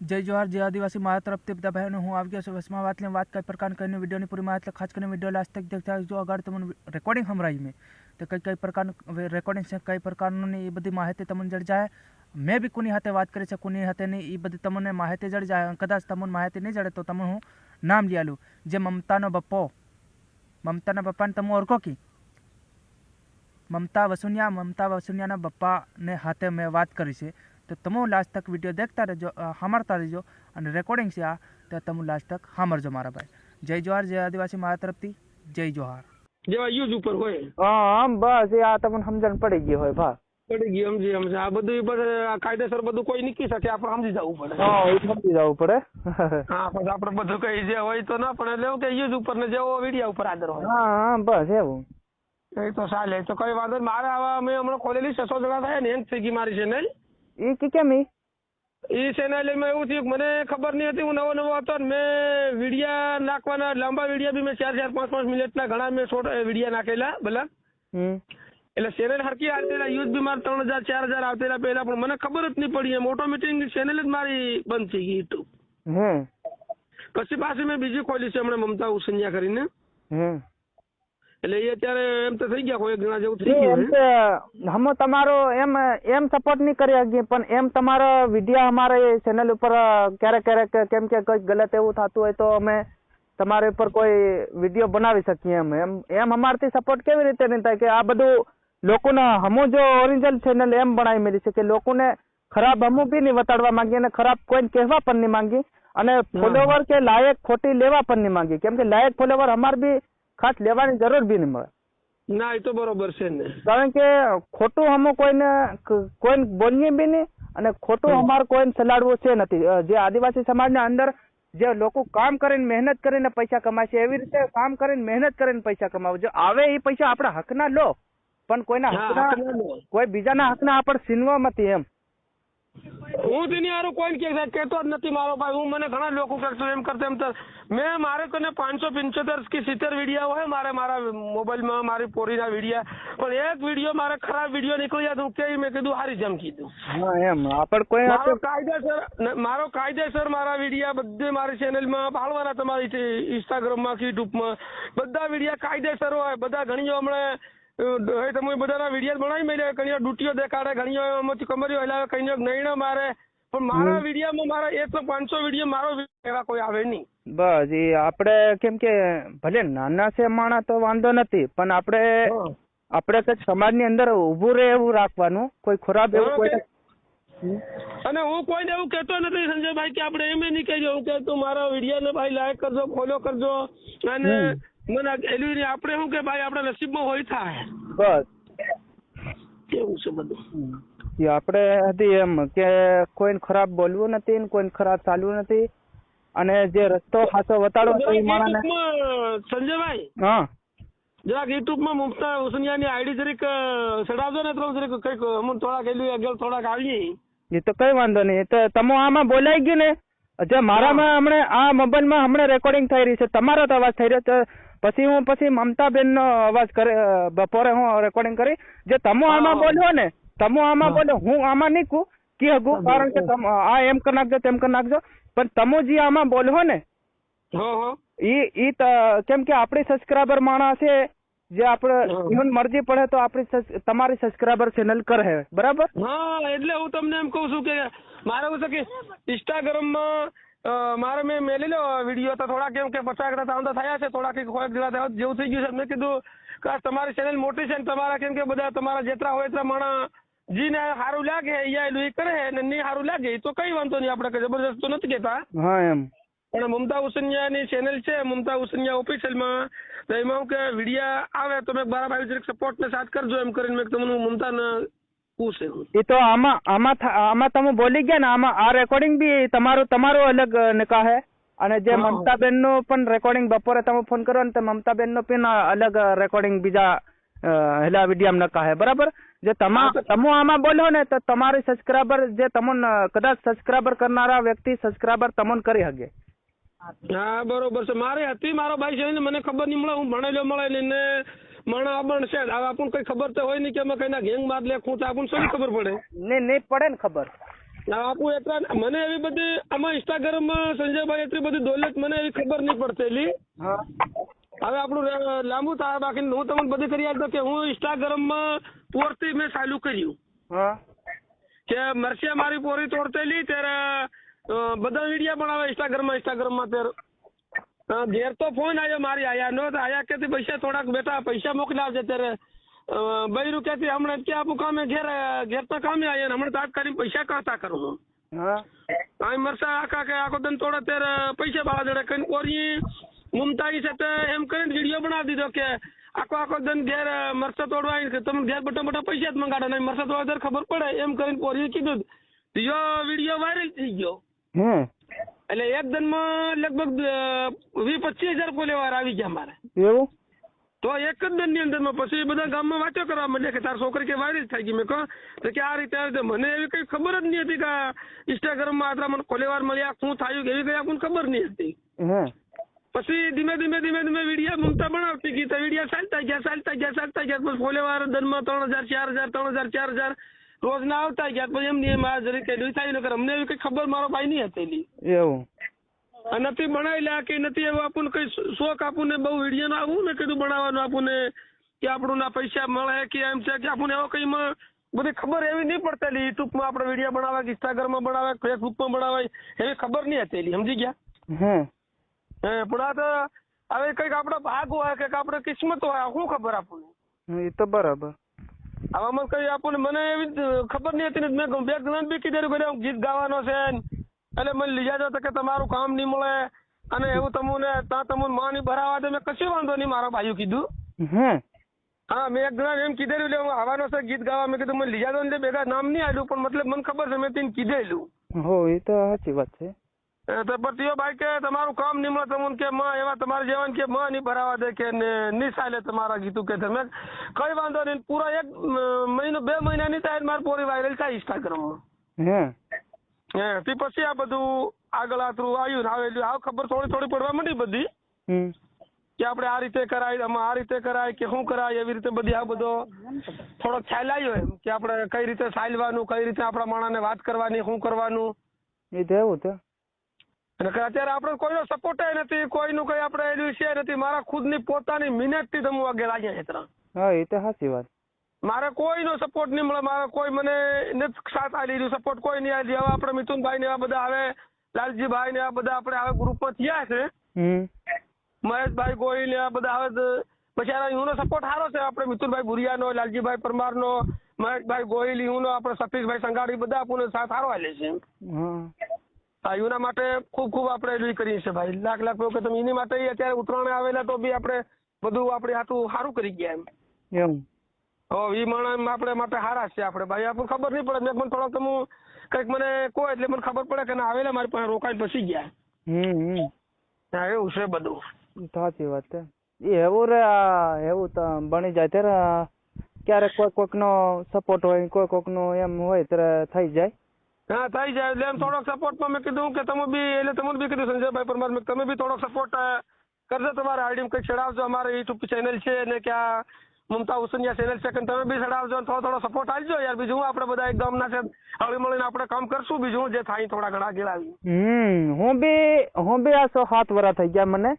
जय जोहार जय आदिवासी मारा तरफ ते બધા ભાઈઓને હું આવી ગયો છું વસમાં વાત લઈને વાત કઈ પ્રકાર કરીને વિડીયોની પૂરી માહિતી ખાસ કરીને વિડીયો લાસ્ટ તક દેખતા જો અગાડ તમને રેકોર્ડિંગ સંભળાઈ મેં તો કઈ પ્રકારનું રેકોર્ડિંગ છે કઈ પ્રકારનું એ બધી માહિતી તમને જડ જાય મેં બી કોની હાથે વાત કરી છે કોની હાથે નહીં એ બધી તમને માહિતી જડ જાય કદાચ તમને માહિતી નહીં જડે તો તમને હું નામ લઈ આલું જે મમતાનો બપ્પાના તમે ઓળખો કી મમતા વસુનિયાના બપ્પાને હાથે મેં વાત કરી છે તો તમે લાસ્ટ તક વિડીયો દેખતા રહેજો સાંભળતા રહેજો અને રેકોર્ડિંગ છે આ તો તમે લાસ્ટ તક સાંભળજો મારા ભાઈ જય જોહાર જય આદિવાસી મારા તરફથી જય જોહાર જેવા યુઝ ઉપર હોય આમ બસ એ આ તમને સમજણ પડી ગઈ હોય ભા પડી ગઈ સમજી આ બધું બસ કાયદેસર બધું કોઈ નીકળી શકે આપણે સમજી જવું પડે હા એ સમજી જવું પડે હા પછી આપણે બધું કઈ જે હોય તો ના પણ એટલે એવું કે યુઝ ઉપર ને જેવો વિડીયો ઉપર આદર હોય હા બસ એવું એ તો ચાલે તો કઈ વાંધો મારે આવા મેં હમણાં ખોલેલી 600 જણા થાય ને થઈ ગઈ મારી ચેનલ એ કે કેમ એ ચેનલ માં એવું થયું મને ખબર નહીં હતી હું નવો હતો ને મેં વિડીયા નાખવાના લાંબા વિડીયા બી મેં 4 5 મિનિટના ઘણા મેં શોર્ટ વિડીયા નાખેલા ભલા એટલે ચેનલ હરકી આવતેલા યુઝ બી મારે 3000 4000 આવતેલા પહેલા પણ મને ખબર જ નહીં પડી એમ ઓટોમેટિક ચેનલ જ મારી બંધ થઈ ગઈ યુટ્યુબ પછી પાછી મેં બીજી ખોલી છે હમણાં મમતા ઉસનિયા કરીને એટલે એ અત્યારે એમ તો થઈ ગયા કોઈ એક જણા જેવું થઈ ગયું હમ તમારો એમ સપોર્ટ નહીં કરી શકીએ પણ એમ તમારો વિડીયો અમારે ચેનલ ઉપર ક્યારેક કેમ કે કંઈક ગલત એવું થતું હોય તો અમે તમારા ઉપર કોઈ વિડીયો બનાવી શકીએ એમ અમારથી સપોર્ટ કેવી રીતે નહીં થાય કે આ બધું લોકોને હમું જો ઓરિજિનલ ચેનલ એમ બનાવી મેલી છે કે લોકોને ખરાબ હમું બી નહીં વતાડવા માંગીએ અને ખરાબ કોઈને કહેવા પણ નહીં માંગી અને ફોલોવર કે લાયક ખોટી લેવા પણ નહીં માંગી કેમ કે લાયક ફોલોવર અમાર બી ખાસ લેવાની જરૂર બી નહીં મળે ના એ તો બરોબર છે ને કારણ કે ખોટું હમું કોઈને બોલીએ બી નહીં અને ખોટું અમારે કોઈને સલાડવું છે નથી જે આદિવાસી સમાજના અંદર જે લોકો કામ કરીને મહેનત કરીને પૈસા કમાય છે એવી રીતે કામ કરીને મહેનત કરીને પૈસા કમાવો જો આવે એ પૈસા આપણા હકના લો પણ કોઈના હકના કોઈ બીજાના હકના આપણે છીનવા નથી એમ હું તેની હારું કોઈ કહેતો જ નથી મારો ભાઈ હું મને ઘણા લોકો કહેતો એમ કરતા એમ તો મેં મારે કને 575 કે 70 વિડીયો હોય મારા મોબાઈલમાં મારી પોરીના વિડીયા પણ એક વિડીયો મારે ખરાબ વિડીયો નીકળી જાય કે મેં કીધું હારી જેમ કીધું એમ આપણે કોઈ મારો કાયદેસર મારા વિડીયા બધે મારી ચેનલમાં પાડવાના તમારી ઇન્સ્ટાગ્રામમાં કે યુટ્યુબમાં બધા વિડીયા કાયદેસર હોય બધા ઘણીઓ હમણાં તમે બધાના વિડીયો બનાવી મેળ્યા કઈ ડૂટીઓ દેખાડે ઘણીઓ એમાંથી કમરીઓ હલાવે કઈ નૈણો મારે પણ મારા વિડીયોમાં મારા 100-500 વિડીયો મારો એવા કોઈ આવે નહીં બસ એ આપણે કેમ કે ભલે નાના છે માણસ તો વાંધો નથી પણ આપણે કઈક સમાજની અંદર ઉભું રહે એવું રાખવાનું કોઈ ખરાબ એવું કોઈ અને હું કોઈને એવું કહેતો નથી સંજયભાઈ કે આપણે એમ નહીં કહેજો હું કે તું મારા વિડીયો ને ભાઈ લાઈક કરજો ફોલો કરજો અને મને એલું આપણે શું કે ભાઈ આપણા નસીબમાં હોય થાય બસ કેવું છે બધું આપણે હતી એમ કે કોઈને ખરાબ બોલવું નથી ને કોઈને ખરાબ ચાલવું નથી અને જે રસ્તો ખાસો વતાડો એ માણસને સંજયભાઈ હા જરાક યુટ્યુબમાં મમતા ઉસનિયાની આઈડી જરીક ચડાવજો ને તો જરીક કઈક અમુક થોડાક એલું આગળ થોડાક આવીએ એ તો કઈ વાંધો નહીં તો તમે આમાં બોલાઈ ગયું ને જે મારામાં હમણે આ મોબાઈલમાં હમણે રેકોર્ડિંગ થઈ રહી છે તમારો તો અવાજ થઈ રહ્યો તો પછી મમતાબેન નો અવાજ કરે બપોરે હું રેકોર્ડિંગ કરી જે તમે આમાં બોલ્યો ને તમે આમાં બોલ્યો હું આમાં નહીં કહું કે હગું કારણ કે આ એમ કરી નાખજો તેમ કરી નાખજો પણ તમે જે આમાં બોલ્યો ને ઈ કેમ કે આપણી સબસ્ક્રાઈબર માણસ છે જે આપણે મરજી પડે તો આપણી તમારી સબસ્ક્રાઈબર ચેનલ કરે બરાબર હા એટલે હું તમને એમ કહું છું કે મારે એવું છે કે ઇન્સ્ટાગ્રામમાં મારે મેં મેલેલો વિડીયો તો થોડાક એમ કે 50 થયા છે થોડાક જેવું થઈ ગયું છે મેં કીધું કે તમારી ચેનલ મોટી છે ને તમારા કેમ કે બધા તમારા જેટલા હોય એટલા માણસ જીને સારું લાગે એ કરે ને નહીં સારું લાગે તો કઈ વાંધો નહીં આપણે જબરદસ્ત તો નથી કહેતા હા એમ પણ મમતા ઉસનિયાની ચેનલ છે મમતા ઉસનિયા ઓફિશિયલમાં તો એમાં કે વિડીયા આવે તો મેં બારા ભાઈ સપોર્ટ ને સાથ કરજો એમ કરીને મેં તમને મમતાને પૂછે એ તો આમાં તમે બોલી ગયા ને આમાં આ રેકોર્ડિંગ બી તમારો અલગ નિકાહ હે અને જે મમતાબેન નું પણ રેકોર્ડિંગ બપોરે તમે ફોન કરો ને તો મમતાબેન નું પણ અલગ રેકોર્ડિંગ બીજા હેલા વિડીયામાં નકા હે બરાબર જે તમે આમાં બોલો ને તો તમારી સબસ્ક્રાઈબર જે તમને કદાચ સબસ્ક્રાઈબર કરનારા વ્યક્તિ સબસ્ક્રાઈબર તમને કરી શકે હા બરોબર છે મારે હતી મારો ભાઈ છે ને મને ખબર નહીં મળે હું ભણેલો મળે ને માણા અબણ છે હવે આપણને કઈ ખબર તો હોય નહીં કે અમે કઈના ગેંગ માર લે ખૂંચ આપણને શું ખબર પડે નહીં પડે ને ખબર આપું એટલા મને એવી બધી આમાં ઇન્સ્ટાગ્રામમાં સંજયભાઈ એટલી બધી દોલત મને એવી ખબર નહીં પડતેલી. હા હવે આપણું લાંબુ થાય બાકી હું તમને બધી કરી આપતો કે હું ઇન્સ્ટાગ્રામમાં પોરથી મેં ચાલુ કર્યું. હા કે મરસિયા મારી પોરી તોડતેલી ત્યારે બધા વિડીયો બનાવે ઇન્સ્ટાગ્રામમાં ત્યારે ઘેર તો ફોન આવ્યો મારી આયા નો આયા કે પૈસા થોડાક બેટા પૈસા મોકલાવજે ત્યારે બૈરું કહેતી હમણાં કે આપું કામે ઘેર તો કામે આવ્યા હમણાં તાત્કાલિક પૈસા કરતા કરું હું. હા આ મરસા આખા કે આખો દન તોડે ત્યારે પૈસા બાળા જોડે કઈ કોરી મુમતાઈ છે એમ કરીને વિડીયો બનાવી દીધો કે આખો દન ઘેર મરસા તોડવા આવીને તમે ઘેર મોટા પૈસા જ મંગાડો નહીં મરસા તોડવા ત્યારે ખબર પડે એમ કરીને પોરીએ કીધું. બીજો વિડીયો વાયરલ થઈ ગયો. એટલે એક દિનમાં લગભગ 20-25 હજાર ફોલોવર આવી ગયા મારે. એવું તો એક જ દિનની અંદરમાં પછી બધા ગામમાં વાતો કરવા માંડ્યા કે તાર છોકરી કે વાયરલ થઈ ગઈ. મેં કહો તો કે આ રીતે મને એવી કઈ ખબર જ નહીં હતી કે ઇન્સ્ટાગ્રામમાં આટલા મને ફોલોવર મળ્યા શું થયું એવી કઈ આપણને ખબર નહીં હતી. પછી ધીમે ધીમે વિડીયો મમતા બનાવતી ગઈ તો વિડીયો ચાલતા ગયા પછી ફોલોવર દિનમાં 3000 4000 રોજના આવતા ગયા. પછી એમની એમ આ જરી કઈ થાય ને અમને એવી કઈ ખબર મારો ભાઈ નહીં હતી. એવું નથી બનાવેલા કે નથી એવું આપણને કઈ શોખ આપણને બહુ વિડીયો નો આવું ને કીધું બનાવવાનું આપણને કે આપણું ના પૈસા મળે કે એમ છે કે આપણને એવો કઈ બધી ખબર એવી નહીં પડતેલી. યુટ્યુબમાં આપણે વિડીયો બનાવે કે ઇન્સ્ટાગ્રામમાં બનાવે ફેસબુકમાં બનાવે એવી ખબર નહીં હતી. સમજી ગયા? પણ આ તો હવે કઈક આપણો ભાગ હોય કે આપણે કિસ્મત હોય શું ખબર આપણને. એ તો બરાબર. આવામાં કઈ આપણને મને એવી ખબર નહીં હતી. મેં બે જણા બી કીધેલું ગીત ગાવાનો છે એટલે મને લીધા જો કે તમારું કામ નહીં મળે અને એવું તમને માં નહીં ભરાવા દે. મેં કશું વાંધો નહીં મારા ભાઈઓ કીધું. હા મેં એક જણા એમ કીધેલું એટલે હું આવવાનો છે ગીત ગાવા. મેં કીધું મને લીધા દો ને ભેગા નામ નહીં આવ્યું પણ મતલબ મને ખબર છે મેં તેને કીધેલું. હો એ તો સાચી વાત છે. તો પછી ભાઈ કે તમારું કામ નહીં મળે તમને કે એવા તમારે જેવા કે માં નહીં ભરાવા દે કે નહીં ચાલે તમારા ગીતું કે તમે કઈ વાંધો નહીં. પૂરા 1 મહિનો 2 મહિના નહીં થાય મારી પોરી વાયરલ થાય ઇન્સ્ટાગ્રામમાં. તે પછી આ બધું આગળ આતરું આવ્યું આવેલું આ ખબર થોડી પડવા માંડી બધી કે આપણે આ રીતે કરાય આમાં આ રીતે કરાય કે શું કરાય એવી રીતે બધી આ બધો થોડોક ખ્યાલ આવ્યો એમ કે આપણે કઈ રીતે ચાલવાનું કઈ રીતે આપણા માણસને વાત કરવાની શું કરવાનું એ તો એવું તો. અને અત્યારે આપણે કોઈનો સપોર્ટ નથી કોઈનું કઈ આપણે એનું છે નથી. મારા ખુદની પોતાની મહેનતથી તમે વાગે લાગ્યા છે. હા એ તો સાચી વાત. મારે કોઈનો સપોર્ટ નહીં મળે. મારે કોઈ મને નથી સાથ આપી દીધું સપોર્ટ કોઈ નહીં આપી. હવે આપણે મિથુનભાઈ ને એવા બધા હવે લાલજીભાઈ ને એવા બધા આપણે હવે ગ્રુપમાં થયા છે. મહેશભાઈ ગોહિલ એવા બધા હવે પછી એનો સપોર્ટ સારો છે. આપણે મિથુનભાઈ ભુરિયાનો લાલજીભાઈ પરમારનો મહેશભાઈ ગોહિલ એનો આપણે સતીશભાઈ સંઘાડી બધા આપણને સાથ સારો આલે છે. એના માટે ખૂબ આપણે એવી કરીએ છીએ ભાઈ. લાખ કે તમે એની માટે અત્યારે ઉત્તરાયણ આવેલા તો બી આપણે બધું આપણે આટલું સારું કરી ગયા એમ. એ માણસ આપણે માટે સારા છે આપણે ભાઈ. આપણને ખબર નહીં પડે. મેં પણ થોડોક તમે કઈક મને કહો એટલે મને ખબર પડે કે આવેલા મારી પાસે રોકાઈને પછી ગયા. હા એવું છે બધું. સાચી વાત છે. એવું રે એવું તો બની જાય ત્યારે ક્યારેક કોઈક નો સપોર્ટ હોય કોઈક નો એમ હોય ત્યારે થઈ જાય. હા થઈ જાય એટલે એમ થોડોક સપોર્ટમાં મેં કીધું કે તમે બી એટલે તમને બી કીધું સંજયભાઈ પરમાર તમે બી થોડોક સપોર્ટ કરજો. તમારા આઈડીમાં કંઈક ચડાવજો. અમારે યુટ્યુબ ચેનલ છે ને કે આ મમતા ઉસનિયા ચેનલ છે તમે બી ચડાવજો. થોડો સપોર્ટ આપજો યાર. બીજું આપણે બધા એકદમ ના છે હળી મળીને આપણે કામ કરશું. બીજું જે થાય થોડા ઘણા ગેળાવી. હું બી આ 7 વર્ષ થઈ ગયા મને.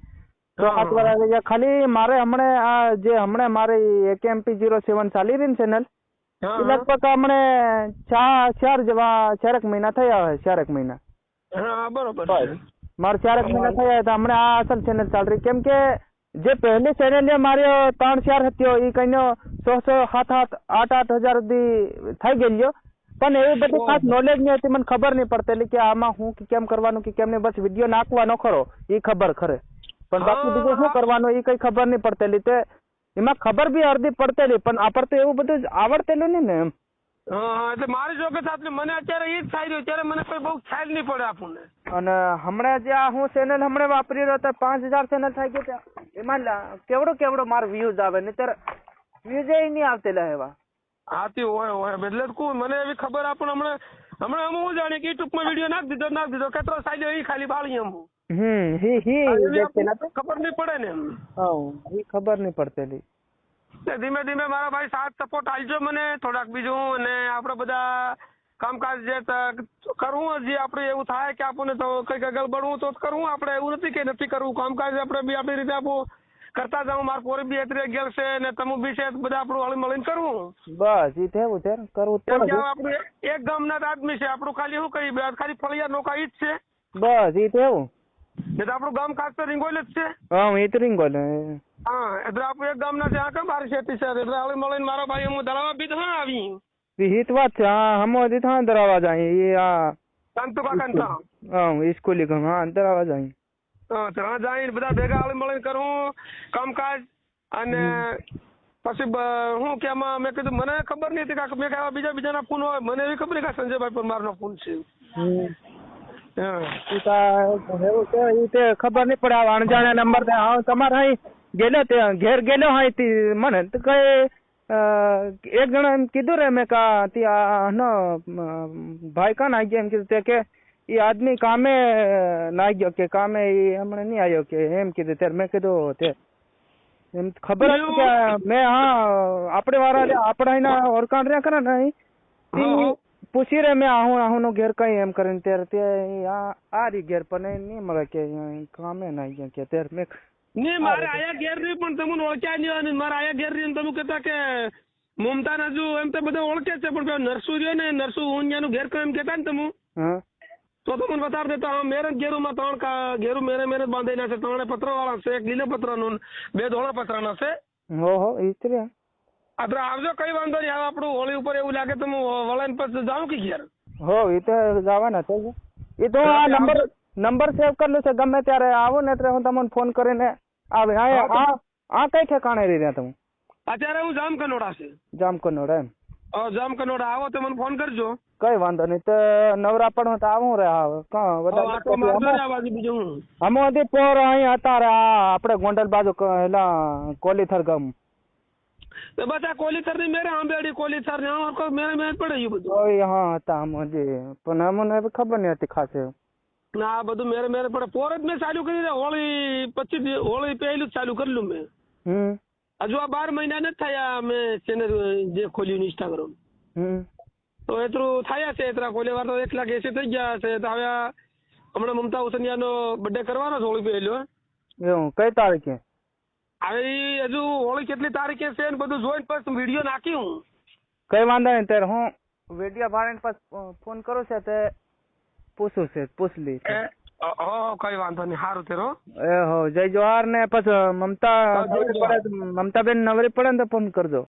7 વર્ષ થઈ ગયા. ખાલી મારે હમણાં મારી AKMP07 ચાલી રહી ને ચેનલ લગભગ હમણે 4 મહિના થયા હોય. 4 મહિના. હા બરોબર. મારે 4 મહિના થયા હતા હમણાં આ અસલ ચેનલ ચાલ રહી. કેમ કે જે પહેલી ચેનલ મારી 3-4 હતી એ કઈ 6-7-8 હજાર સુધી થઈ ગયેલી. પણ એવી બધી ખાસ નોલેજ નહીં હતી. મને ખબર નહીં પડતી કે આમાં હું કેમ કરવાનું કે કેમ નહીં. બસ વિડીયો નાખવાનો ખરો એ ખબર ખરે. પણ બાકી બીજું શું કરવાનું એ કઈ ખબર નહીં પડતેલી. તે એમાં ખબર બી અડધી પડતેલી પણ આપણે તો એવું બધું આવડતેલું નહીં ને એમ. એટલે મારી જોકે સાથે મને અત્યારે એ જ થાય રહ્યું. ત્યારે મને કોઈ બહુ ખ્યાલ નહીં પડે આપણને. અને હમણાં જે હું ચેનલ હમણાં વાપરી રહ્યો હતો 5000 ચેનલ થઈ ગઈ. એમાં કેવડો મારો વ્યૂઝ આવે ને ત્યારે વ્યૂઝ એ નહીં આવતેલા એવા. હાથી હોય એટલે કોણ મને એવી ખબર આપણને હમણાં હું જાણીએ કે યુટ્યુબમાં વિડીયો નાખી દીધો કેટલો સાઈડ એ ખાલી બાળી એમ. ખબર નહીં પડે ને એમ. એ ખબર નહીં પડતેલી. ધીમે મારા ભાઈ સાથ સપોર્ટ આલજો મને થોડાક બીજું. અને આપણે બધા કામકાજ જે કરવું જે આપણે એવું થાય કે આપણને તો કંઈક ગડબડવું તો કરવું આપણે, એવું નથી કે નથી કરવું. કામકાજ આપણે બી આપણી રીતે આપણું કરતા જાઉં. મારા પોરી બી અત્યારે ગેલ છે ને તમે બી છે, બધા આપણું હળી મળીને કરવું. બસ ઈ થયું છે કરવું કેમ પડે કે આપણે એક ગામના જ આદમી છે. આપણું ખાલી શું કહી ખાલી ફળિયા નોકા ઈ જ છે. બસ ઈ થયું એ તો આપણું ગામ ખાસ તો રીંગોલ જ છે. હા ઈ તો રીંગોલ હા એટલે આપણે એક ગામના છે. આ કેમ બાર ખેતી છે એટલે હળી મળીને મારા ભાઈ હું દળાવા બી તો હા આવી હિત વાત છે. હા હમો દી થા અંદરાવા જાય ઈ આ શાંતુ કાકા ને ત્યાં. હા સ્કૂલી ગમ હા અંદરાવા જાય. હા ત્યાં જઈને બધા ભેગા હળી મળીને કરવું કામકાજ. અને પછી હું કે એમાં મેં કીધું મને ખબર નહીં હતી કે મેં કહેવા બીજાના ફોન હોય, મને એવી ખબર નહીં કે સંજયભાઈ પરમારનો ફોન છે. એવું છે ઈ તે ખબર નહીં પડે. આ અણજાણ્યા નંબર તે હા તમારે અહીં ગયેલો તે ઘેર ગયેલો હા તી મને તો કઈ એક જણા એમ કીધું રે મેં કા ત્યાં નો ભાઈ કાન આવી ગયા એમ કીધું તે કે એ આદમી કામે ના ગયો કે કામે ઈ હમણાં નહીં આવ્યો કે એમ કીધું. ત્યારે મેં કીધું તે એમ ખબર હતી કે મેં હા આપણે વાળા આપણા એના ઓળખાણ રહ્યા કરે ને અહીં પૂછી રે મેં આહું નો ઘેર કઈ એમ કરીને ત્યારે તે આ રી ઘેર પણ નહીં મળે કે કામે ના ગયા કે ત્યારે મેં નહીં મારે આયા ઘેર નહીં પણ તમને ઓળખ્યા નહીં. મારે આયા ઘેર નહીં તમે કહેતા કે મમતા હજુ એમ તો બધા ઓળખે છે પણ પેલો નરસુ રહ્યો ને નરસુ ઊંઝાનું ઘેર એમ કહેતા ને તમે તો તમને બતાવી દેતા. હા મેરે ઘેરુમાં 3 ઘેરું મેરે બાંધેલા છે. 3 પત્ર વાળા છે, એક લીલા પત્રનો 2 ધોળા પત્રના છે. હો ઈ જ રે. આપણે આવજો કઈ વાંધો નહીં. હવે આપણું હોળી ઉપર એવું લાગે તો હું વળાઈને પછી જાઉં કે ઘેર. હો ઈ તો જવાના છે. એ તો આ નંબર સેવ કરેલું છે. ગમે ત્યારે આવો ને એટલે હું તમને ફોન કરીને આવે. આ કઈ ઠેકાણે રહી રહ્યા તમે? અત્યારે હું જામકનોડા છે. જામકનોડા એમ? જામકનોડા આવો તો મને ફોન કરજો. કઈ વાંધો નહીં. તો નવરા પણ તો આવું રે આવે હમણાં પોર અહીં હતા રે આપણે ગોંડલ બાજુ એલા કોલીથર ગામ. તો બસ આ કોલીથર ની મેરે આંબેડી કોલીથર ને મેરે પડે એ બધું. હા હતા હમણાં પણ અમને ખબર નહીં હતી ખાસ. ના આ બધું મેરે પડે. પોર જ મેં ચાલુ કરી દે. હોળી 25 હોળી પહેલું જ ચાલુ કરેલું મેં. હજુ આ 12 મહિના નથી થયા મેં ચેનલ જે ખોલ્યું ઇન્સ્ટાગ્રામ. તો એટલું થયા છે. એટલા કોલે વાર તો 1 લાખ 80 થઈ ગયા છે. તો હવે હમણાં મમતા હુસૈનિયાનો બર્થડે કરવાનો છે હોળી પહેલો. એવું કઈ તારીખે? હવે હજુ હોળી કેટલી તારીખે છે ને બધું જોઈને પછી વિડીયો નાખી હું. કઈ વાંધો નહીં. ત્યારે હું વિડીયો ભાઈને પછી ફોન કરું છે તે પૂછું છે પૂછલી. કઈ વાંધો નહીં. સારું તેરો હો જય જોહાર. ને પછી મમતા બેન નવરી પડે ને તો ફોન કરજો.